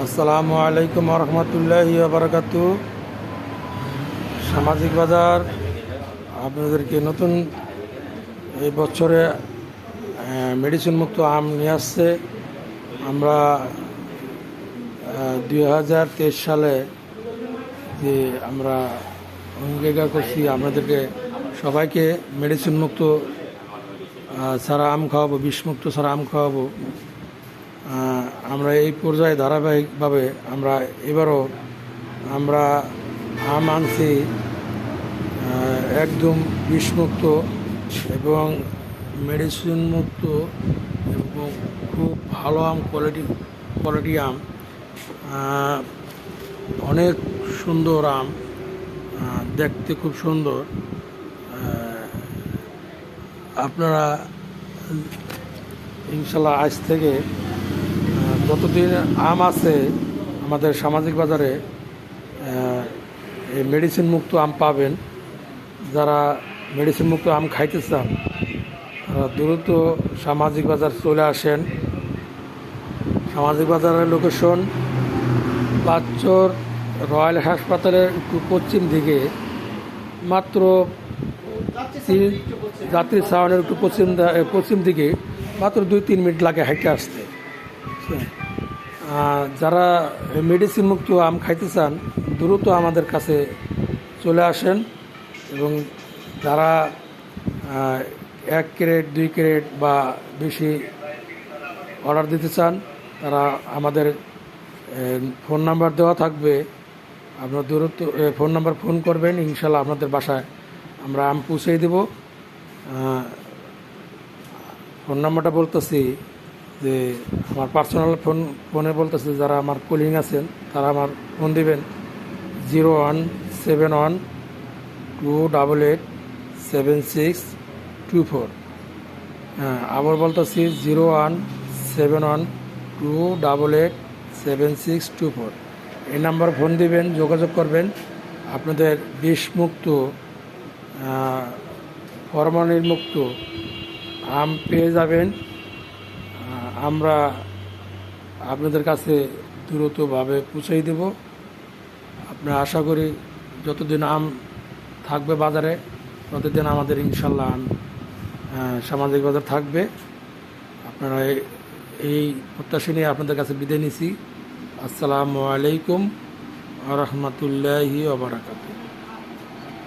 আসসালামু আলাইকুম রহমতুল্লাহি ওয়া বারাকাতুহু। সামাজিক বাজার আপনাদেরকে নতুন এই বছরে মেডিসিন মুক্ত আম নিয়ে আসছে। আমরা 2023 সালে যে আমরা অঙ্গীকার করছি আপনাদেরকে সবাইকে মেডিসিন মুক্ত ছাড়া আম খাওয়াবো, বিষমুক্ত ছাড়া আম খাওয়াবো। আমরা এই পর্যায়ে ধারাবাহিকভাবে আমরা এবারও আমরা আম আনছি একদম বিষমুক্ত এবং মেডিসিন মুক্ত এবং খুব ভালো আম, কোয়ালিটি আম, অনেক সুন্দর আম, দেখতে খুব সুন্দর। আপনারা ইনশাল্লাহ আজ থেকে যতদিন আম আছে আমাদের সামাজিক বাজারে এই মেডিসিন মুক্ত আম পাবেন। যারা মেডিসিন মুক্ত আম খাইতে চান তারা দ্রুত সামাজিক বাজার চলে আসেন। সামাজিক বাজারের লোকেশন পাঁচচর রয়্যাল হাসপাতালের একটু পশ্চিম দিকে, মাত্র যাত্রী ছাউনের একটু পশ্চিম দিকে মাত্র 2-3 মিনিট লাগে হাইটে আসতে। যারা মেডিসিন মুক্ত আম খাইতে চান দ্রুত আমাদের কাছে চলে আসেন এবং যারা 1 ক্যারেট 2 ক্যারেট বা বেশি অর্ডার দিতে চান তারা আমাদের ফোন নাম্বার দেওয়া থাকবে। আপনার দ্রুত ফোন নাম্বার ফোন করবেন, ইনশাল্লাহ আপনাদের বাসায় আমরা আম পৌঁছে দেব। ফোন নাম্বারটা বলতেছি যে আমার পার্সোনাল ফোনে বলতেছি, যারা আমার কলিং আছেন তারা আমার ফোন দিবেন 0171288764। আবার বলতেছি 0171288764। এই নাম্বার ফোন দিবেন, যোগাযোগ করবেন, আপনাদের বিষমুক্ত ফরমালিন মুক্ত আম পেয়ে যাবেন। আমরা আপনাদের কাছে দ্রুতভাবে পৌঁছে দেব। আপনারা আশা করি যতদিন আম থাকবে বাজারে ততদিন আমাদের ইনশাল্লাহ সামাজিক বাজার থাকবে। আপনারা এই প্রত্যাশা নিয়ে আপনাদের কাছে বিদায় নিছি। আসসালামু আলাইকুম ওয়া রাহমাতুল্লাহি ওয়া বারাকাতুহু।